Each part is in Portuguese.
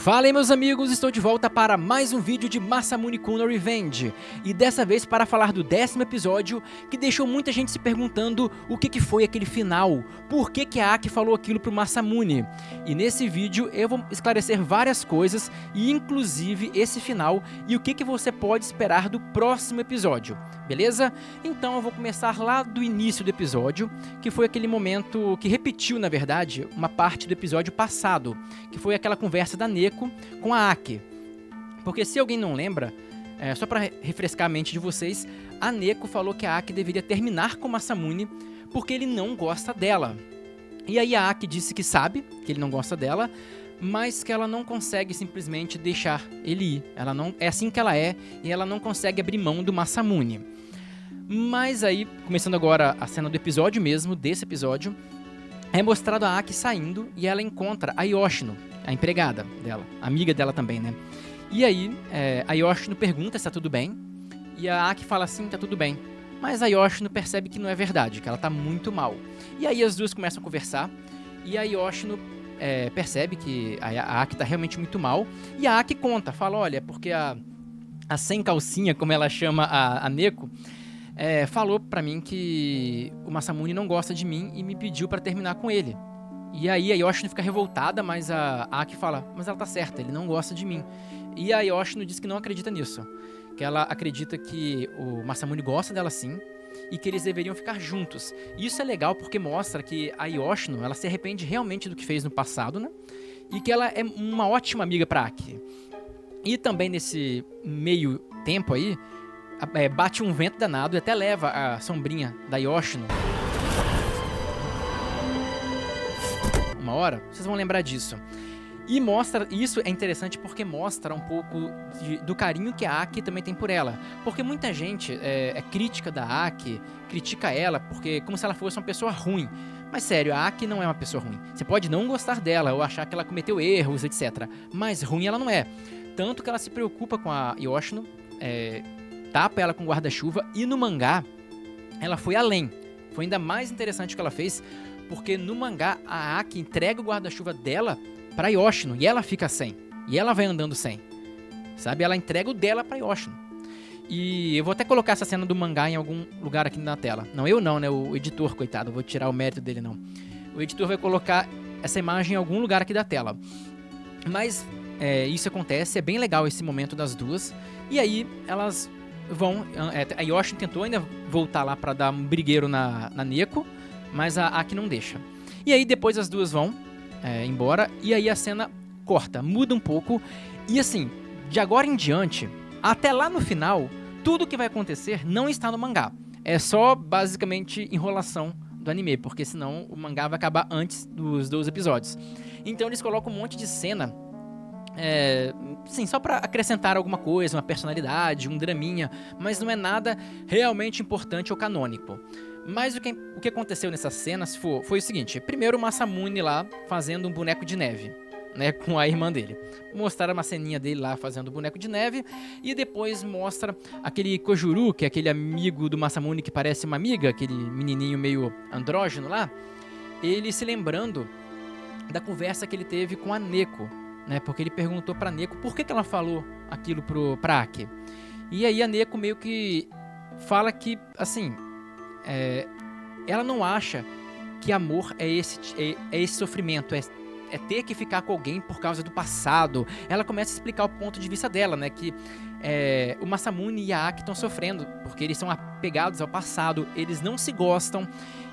Fala aí meus amigos, estou de volta para mais um vídeo de Masamune Kun no Revenge. E dessa vez para falar do 10º episódio, que deixou muita gente se perguntando o que foi aquele final. Por que a Aki falou aquilo pro Masamune? E nesse vídeo eu vou esclarecer várias coisas, e inclusive esse final, e o que você pode esperar do próximo episódio, beleza? Então eu vou começar lá do início do episódio, que foi aquele momento que repetiu, na verdade, uma parte do episódio passado, que foi aquela conversa da Neko com a Aki. Porque se alguém não lembra, só para refrescar a mente de vocês, a Neko falou que a Aki deveria terminar com o Masamune porque ele não gosta dela. E aí a Aki disse que sabe que ele não gosta dela, mas que ela não consegue simplesmente deixar ele ir. Ela não, é assim que ela é, e ela não consegue abrir mão do Masamune. Mas aí, começando agora a cena do episódio mesmo, desse episódio, é mostrado a Aki saindo e ela encontra a Yoshino, a empregada dela, amiga dela também, né? E aí, a Yoshino pergunta se tá tudo bem, e a Aki fala assim, tá tudo bem. Mas a Yoshino percebe que não é verdade, que ela tá muito mal. E aí as duas começam a conversar, e a Yoshino percebe que a Aki tá realmente muito mal, e a Aki conta, fala, olha, porque a sem calcinha, como ela chama a Neko, falou pra mim que o Masamune não gosta de mim e me pediu pra terminar com ele. E aí a Yoshino fica revoltada, mas a Aki fala, mas ela tá certa, ele não gosta de mim. E a Yoshino diz que não acredita nisso, que ela acredita que o Masamune gosta dela sim, e que eles deveriam ficar juntos. E isso é legal porque mostra que a Yoshino, ela se arrepende realmente do que fez no passado, né? E que ela é uma ótima amiga pra Aki. E também nesse meio tempo aí, bate um vento danado e até leva a sombrinha da Yoshino. Uma hora, vocês vão lembrar disso. E mostra, isso é interessante porque mostra um pouco do carinho que a Aki também tem por ela. Porque muita gente é crítica da Aki, critica ela porque como se ela fosse uma pessoa ruim. Mas sério, a Aki não é uma pessoa ruim. Você pode não gostar dela ou achar que ela cometeu erros, etc. Mas ruim ela não é. Tanto que ela se preocupa com a Yoshino, tapa ela com guarda-chuva, e no mangá ela foi além. Foi ainda mais interessante o que ela fez, porque no mangá a Aki entrega o guarda-chuva dela pra Yoshino e ela fica sem. E ela vai andando sem. Sabe? Ela entrega o dela pra Yoshino. E eu vou até colocar essa cena do mangá em algum lugar aqui na tela. Não, eu não, né? O editor, coitado. Eu vou tirar o mérito dele, não. O editor vai colocar essa imagem em algum lugar aqui da tela. Mas isso acontece, é bem legal esse momento das duas. E aí elas vão... a Yoshino tentou ainda voltar lá pra dar um brigueiro na Neko, mas a Aki não deixa. E aí depois as duas vão embora, e aí a cena corta, muda um pouco, e assim, de agora em diante, até lá no final, tudo que vai acontecer não está no mangá. É só, basicamente, enrolação do anime, porque senão o mangá vai acabar antes dos 12 episódios. Então eles colocam um monte de cena, sim, só pra acrescentar alguma coisa, uma personalidade, um draminha, mas não é nada realmente importante ou canônico. Mas o que aconteceu nessas cenas foi o seguinte. Primeiro o Masamune lá fazendo um boneco de neve, né, com a irmã dele. Mostraram uma ceninha dele lá fazendo o boneco de neve. E depois mostra aquele Kojuru, que é aquele amigo do Masamune que parece uma amiga, aquele menininho meio andrógeno lá. Ele se lembrando da conversa que ele teve com a Neko, né, porque ele perguntou pra Neko por que ela falou aquilo pra Aki. E aí a Neko meio que fala que, assim... ela não acha que amor é esse sofrimento, é ter que ficar com alguém por causa do passado. Ela começa a explicar o ponto de vista dela, né, que o Masamune e a Aki estão sofrendo, porque eles são apegados ao passado, eles não se gostam,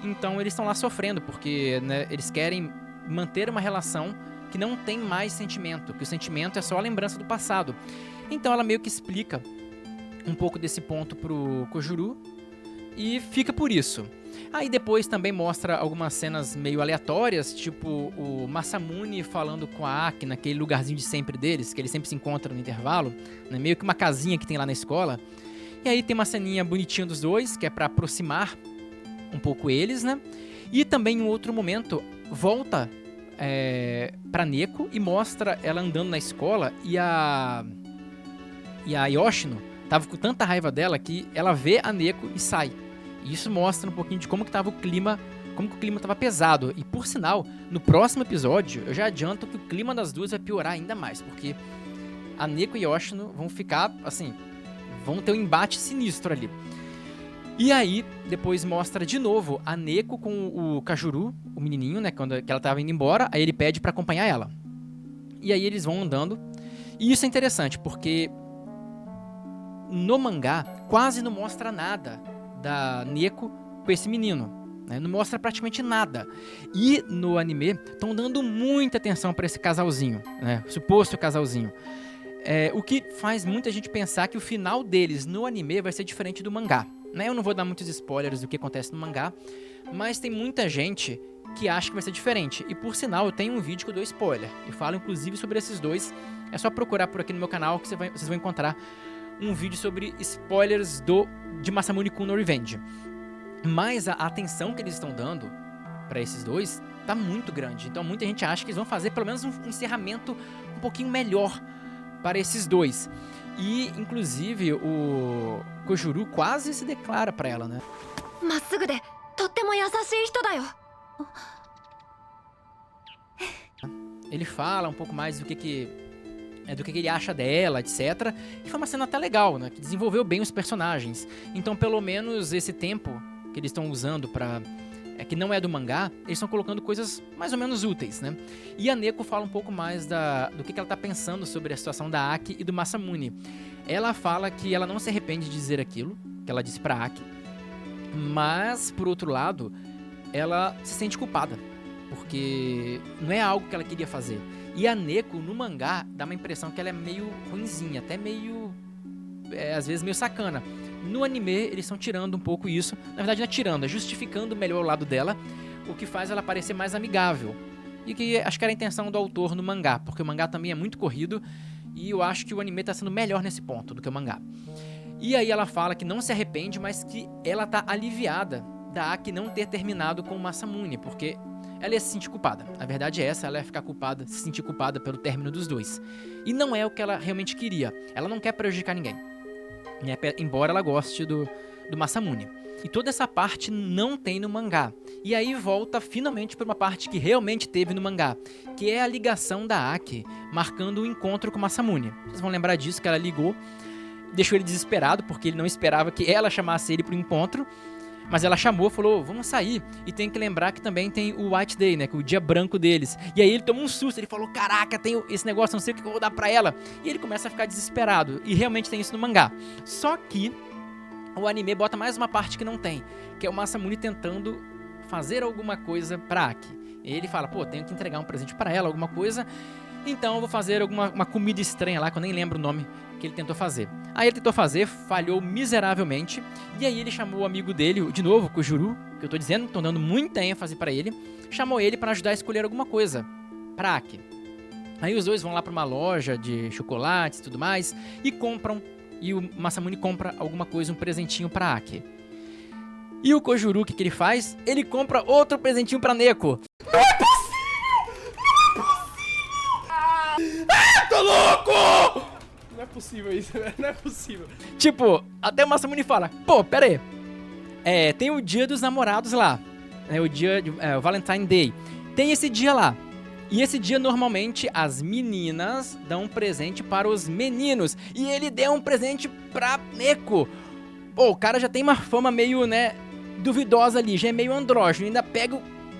então eles estão lá sofrendo, porque, né, eles querem manter uma relação que não tem mais sentimento, que o sentimento é só a lembrança do passado. Então ela meio que explica um pouco desse ponto pro Kojuru, e fica por isso. Aí depois também mostra algumas cenas meio aleatórias, tipo o Masamune falando com a Aki naquele lugarzinho de sempre deles, que eles sempre se encontram no intervalo, né, meio que uma casinha que tem lá na escola. E aí tem uma ceninha bonitinha dos dois, que é pra aproximar um pouco eles, né? E também em outro momento volta pra Neko e mostra ela andando na escola, e a Yoshino tava com tanta raiva dela que ela vê a Neko e sai. E isso mostra um pouquinho de como que tava o clima como que o clima tava pesado. E por sinal, no próximo episódio, eu já adianto que o clima das duas vai piorar ainda mais, porque a Neko e Yoshino vão ficar, assim, vão ter um embate sinistro ali. E aí, depois mostra de novo a Neko com o Kajuru, o menininho, né, que ela tava indo embora, aí ele pede pra acompanhar ela. E aí eles vão andando, e isso é interessante, porque no mangá quase não mostra nada da Neko com esse menino, né, não mostra praticamente nada. E no anime estão dando muita atenção pra esse casalzinho, né, suposto casalzinho. O que faz muita gente pensar que o final deles no anime vai ser diferente do mangá. Né? Eu não vou dar muitos spoilers do que acontece no mangá, mas tem muita gente que acha que vai ser diferente. E por sinal, eu tenho um vídeo que eu dou spoiler. E falo inclusive sobre esses dois. É só procurar por aqui no meu canal que vocês vão encontrar um vídeo sobre spoilers de Masamune-kun no Revenge. Mas a atenção que eles estão dando pra esses dois tá muito grande. Então muita gente acha que eles vão fazer pelo menos um encerramento um pouquinho melhor para esses dois. E, inclusive, o Kojuru quase se declara pra ela, né? Ele fala um pouco mais do que ele acha dela, etc. E foi uma cena até legal, né? Que desenvolveu bem os personagens. Então, pelo menos esse tempo que eles estão usando pra... que não é do mangá, eles estão colocando coisas mais ou menos úteis, né? E a Neko fala um pouco mais do que ela tá pensando sobre a situação da Aki e do Masamune. Ela fala que ela não se arrepende de dizer aquilo que ela disse pra Aki, mas, por outro lado, ela se sente culpada, porque não é algo que ela queria fazer. E a Neko, no mangá, dá uma impressão que ela é meio ruinzinha, até meio... às vezes meio sacana. No anime, eles estão tirando um pouco isso. Na verdade, não é tirando, é justificando melhor o lado dela, o que faz ela parecer mais amigável. E que acho que era a intenção do autor no mangá, porque o mangá também é muito corrido, e eu acho que o anime tá sendo melhor nesse ponto do que o mangá. E aí ela fala que não se arrepende, mas que ela tá aliviada da Aki não ter terminado com o Masamune, porque ela ia se sentir culpada. A verdade é essa, ela ia ficar culpada, se sentir culpada pelo término dos dois. E não é o que ela realmente queria. Ela não quer prejudicar ninguém. Embora ela goste do Masamune. E toda essa parte não tem no mangá. E aí volta finalmente para uma parte que realmente teve no mangá, que é a ligação da Aki marcando o encontro com o Masamune. Vocês vão lembrar disso, que ela ligou, deixou ele desesperado, porque ele não esperava que ela chamasse ele pro encontro. Mas ela chamou, falou, vamos sair. E tem que lembrar que também tem o White Day, né, que é o dia branco deles. E aí ele tomou um susto, ele falou, caraca, tem esse negócio, não sei o que eu vou dar pra ela. E ele começa a ficar desesperado. E realmente tem isso no mangá. Só que o anime bota mais uma parte que não tem, que é o Masamune tentando fazer alguma coisa pra Aki. E ele fala, pô, tenho que entregar um presente pra ela, alguma coisa. Então eu vou fazer uma comida estranha lá, que eu nem lembro o nome que ele tentou fazer. Aí ele tentou fazer, falhou miseravelmente. E aí ele chamou o amigo dele, de novo, o Kojuru, que eu tô dizendo, tô dando muita ênfase pra ele. Chamou ele pra ajudar a escolher alguma coisa pra Aki. Aí os dois vão lá pra uma loja de chocolates e tudo mais, e compram. E o Masamune compra alguma coisa, um presentinho pra Aki. E o Kojuru, o que ele faz? Ele compra outro presentinho pra Neko. Não é possível! Ah, tô louco! Não é possível isso, não é possível. Tipo, até o Masamune fala, pô, pera aí. Tem o dia dos namorados lá. O dia, o Valentine Day. Tem esse dia lá. E esse dia, normalmente, as meninas dão um presente para os meninos. E ele deu um presente pra Neko. Pô, o cara já tem uma fama meio, né, duvidosa ali. Já é meio andrógeno. Ainda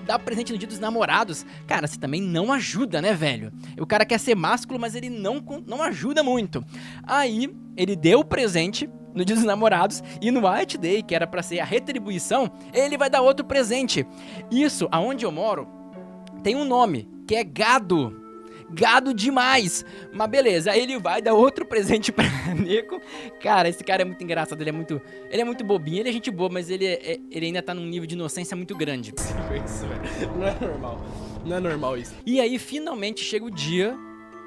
dá presente no dia dos namorados. Cara, você também não ajuda, né, velho? O cara quer ser másculo, mas ele não ajuda muito. Aí, ele deu o presente no dia dos namorados. E no White Day, que era pra ser a retribuição, ele vai dar outro presente. Isso, aonde eu moro, tem um nome, que é gado. Gado demais. Mas beleza, aí ele vai dar outro presente pra Neko. Cara, esse cara é muito engraçado, ele é muito bobinho, ele é gente boa, mas ele ainda tá num nível de inocência muito grande. Isso, velho. Não é normal. Não é normal isso. E aí, finalmente, chega o dia,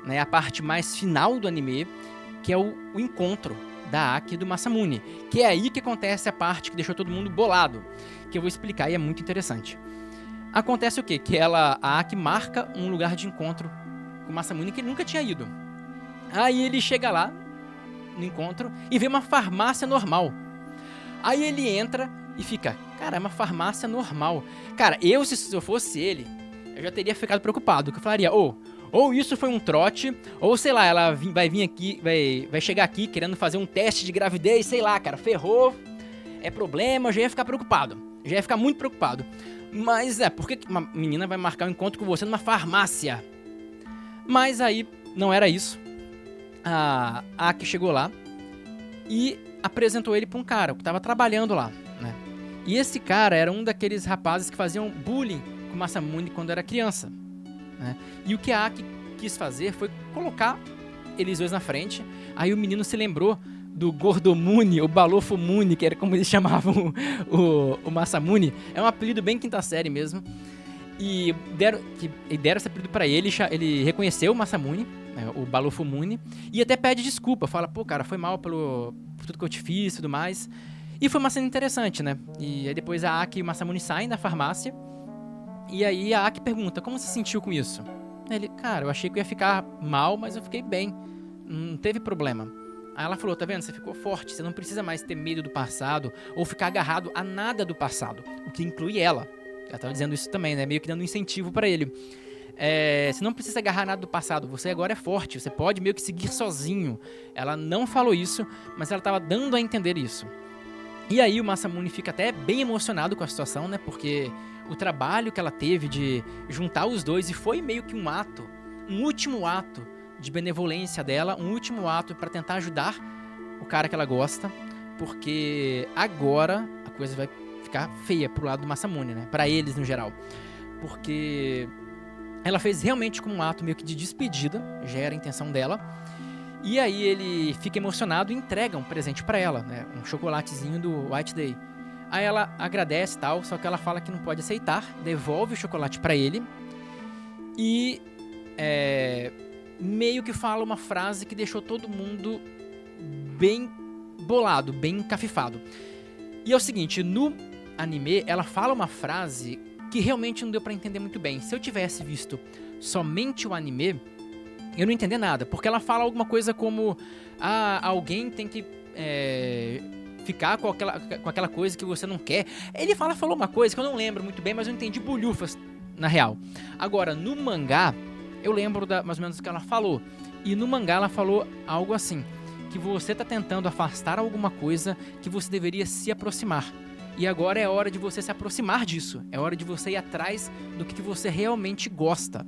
né, a parte mais final do anime, que é o encontro da Aki e do Masamune. Que é aí que acontece a parte que deixou todo mundo bolado, que eu vou explicar e é muito interessante. Acontece o quê? Que a Aki marca um lugar de encontro com o Masamune que ele nunca tinha ido. Aí ele chega lá, no encontro, e vê uma farmácia normal. Aí ele entra e fica, cara, é uma farmácia normal. Cara, se eu fosse ele, eu já teria ficado preocupado, que eu falaria, ou isso foi um trote, ou sei lá, ela vai vir aqui, vai chegar aqui querendo fazer um teste de gravidez, sei lá, cara, ferrou, é problema, eu já ia ficar preocupado, já ia ficar muito preocupado. Mas por que uma menina vai marcar um encontro com você numa farmácia? Mas aí, não era isso. A Aki chegou lá e apresentou ele pra um cara que tava trabalhando lá, né? E esse cara era um daqueles rapazes que faziam bullying com Masamune quando era criança, né? E o que a Aki quis fazer foi colocar eles dois na frente. Aí o menino se lembrou do Gordomune, o Balofomune, que era como eles chamavam o Masamune. É um apelido bem quinta série mesmo. E deram esse apelido pra ele, ele reconheceu o Masamune, o Balofomune, e até pede desculpa, fala, pô, cara, foi mal por tudo que eu te fiz e tudo mais. E foi uma cena interessante, né? E aí depois a Aki e o Masamune saem da farmácia, e aí a Aki pergunta, como você se sentiu com isso? Ele, cara, eu achei que eu ia ficar mal, mas eu fiquei bem, não teve problema. Aí ela falou, tá vendo, você ficou forte, você não precisa mais ter medo do passado, ou ficar agarrado a nada do passado, o que inclui ela. Ela tava dizendo isso também, né? Meio que dando um incentivo pra ele. Você não precisa agarrar nada do passado, você agora é forte, você pode meio que seguir sozinho. Ela não falou isso, mas ela tava dando a entender isso. E aí o Masamune fica até bem emocionado com a situação, né? Porque o trabalho que ela teve de juntar os dois, e foi meio que um ato, um último ato de benevolência dela, um último ato pra tentar ajudar o cara que ela gosta, porque agora a coisa vai ficar feia pro lado do Masamune, né? Pra eles no geral. Porque ela fez realmente como um ato meio que de despedida, já era a intenção dela. E aí ele fica emocionado e entrega um presente pra ela, né? Um chocolatezinho do White Day. Aí ela agradece e tal, só que ela fala que não pode aceitar, devolve o chocolate pra ele e meio que fala uma frase que deixou todo mundo bem bolado, bem encafifado. E é o seguinte, no anime, ela fala uma frase que realmente não deu pra entender muito bem. Se eu tivesse visto somente o anime, eu não entendi nada, porque ela fala alguma coisa como alguém tem que ficar com aquela coisa que você não quer. Ele falou uma coisa que eu não lembro muito bem, mas eu entendi bulhufas, na real. Agora, no mangá, eu lembro mais ou menos do que ela falou. E no mangá ela falou algo assim, que você tá tentando afastar alguma coisa que você deveria se aproximar. E agora é hora de você se aproximar disso. É hora de você ir atrás do que você realmente gosta.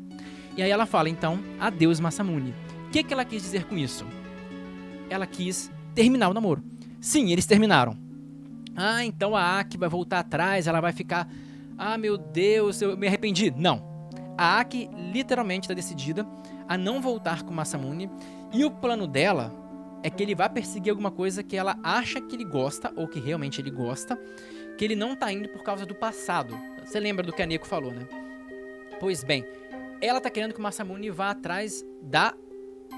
E aí ela fala, então, adeus Masamune. O que ela quis dizer com isso? Ela quis terminar o namoro. Sim, eles terminaram. Então a Aki vai voltar atrás, ela vai ficar... meu Deus, eu me arrependi. Não. A Aki literalmente está decidida a não voltar com o Masamune. E o plano dela é que ele vai perseguir alguma coisa que ela acha que ele gosta, ou que realmente ele gosta, que ele não tá indo por causa do passado. Você lembra do que a Neko falou, né? Pois bem, ela tá querendo que o Masamune vá atrás da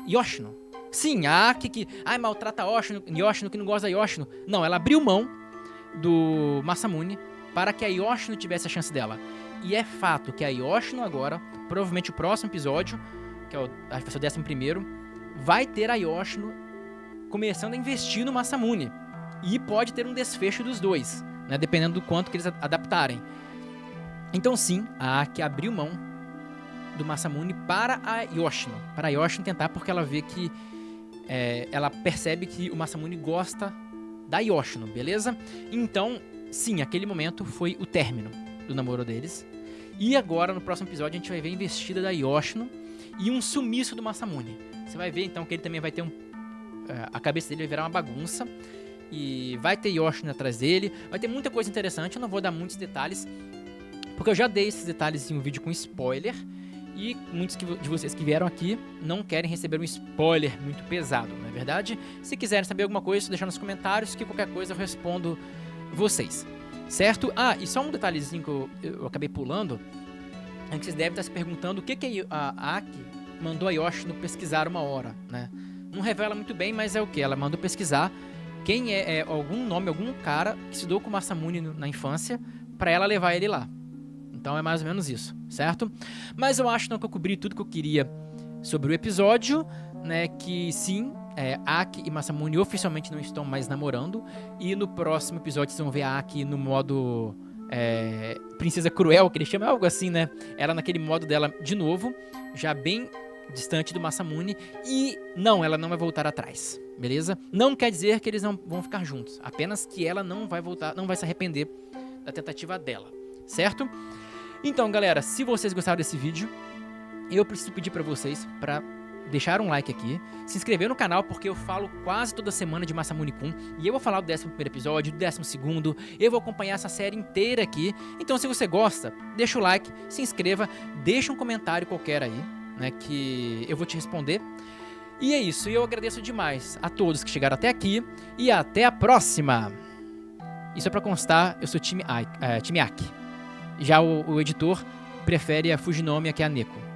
Yoshino. Sim, a Aki que maltrata Yoshino que não gosta da Yoshino. Não, ela abriu mão do Masamune para que a Yoshino tivesse a chance dela. E é fato que a Yoshino agora, provavelmente o próximo episódio, que vai ser o 11º, vai ter a Yoshino começando a investir no Masamune. E pode ter um desfecho dos dois, né, dependendo do quanto que eles adaptarem. Então sim, a Aki abriu mão do Masamune para a Yoshino. Para a Yoshino tentar, porque ela vê que... ela percebe que o Masamune gosta da Yoshino, beleza? Então, sim, aquele momento foi o término do namoro deles. E agora, no próximo episódio, a gente vai ver a investida da Yoshino e um sumiço do Masamune. Você vai ver, então, que ele também vai ter a cabeça dele vai virar uma bagunça. E vai ter Yoshino atrás dele. Vai ter muita coisa interessante. Eu não vou dar muitos detalhes, porque eu já dei esses detalhes em um vídeo com spoiler. E muitos de vocês que vieram aqui não querem receber um spoiler muito pesado, não é verdade? Se quiserem saber alguma coisa, deixa nos comentários, que qualquer coisa eu respondo vocês. Certo? E só um detalhezinho que eu acabei pulando. É que vocês devem estar se perguntando o que a Aki mandou a Yoshino pesquisar uma hora, né? Não revela muito bem, mas é o que? Ela mandou pesquisar quem é algum nome, algum cara que estudou com o Masamune na infância, pra ela levar ele lá. Então é mais ou menos isso, certo? Mas eu acho que eu cobri tudo que eu queria sobre o episódio, né? Que sim, Aki e Masamune oficialmente não estão mais namorando. E no próximo episódio vocês vão ver a Aki no modo Princesa Cruel, que ele chama, algo assim, né? Ela naquele modo dela de novo, já bem distante do Masamune. E não, ela não vai voltar atrás, beleza? Não quer dizer que eles não vão ficar juntos, apenas que ela não vai voltar, não vai se arrepender da tentativa dela, certo? Então, galera, se vocês gostaram desse vídeo, eu preciso pedir pra vocês pra deixar um like aqui, se inscrever no canal, porque eu falo quase toda semana de Masamune-kun, e eu vou falar do 11º episódio, do 12º, eu vou acompanhar essa série inteira aqui. Então, se você gosta, deixa o like, se inscreva, deixa um comentário qualquer aí, né, que eu vou te responder. E é isso, e eu agradeço demais a todos que chegaram até aqui, e até a próxima! Isso é pra constar, eu sou time Aki. Já o editor prefere a Fujinami, que é a Neko.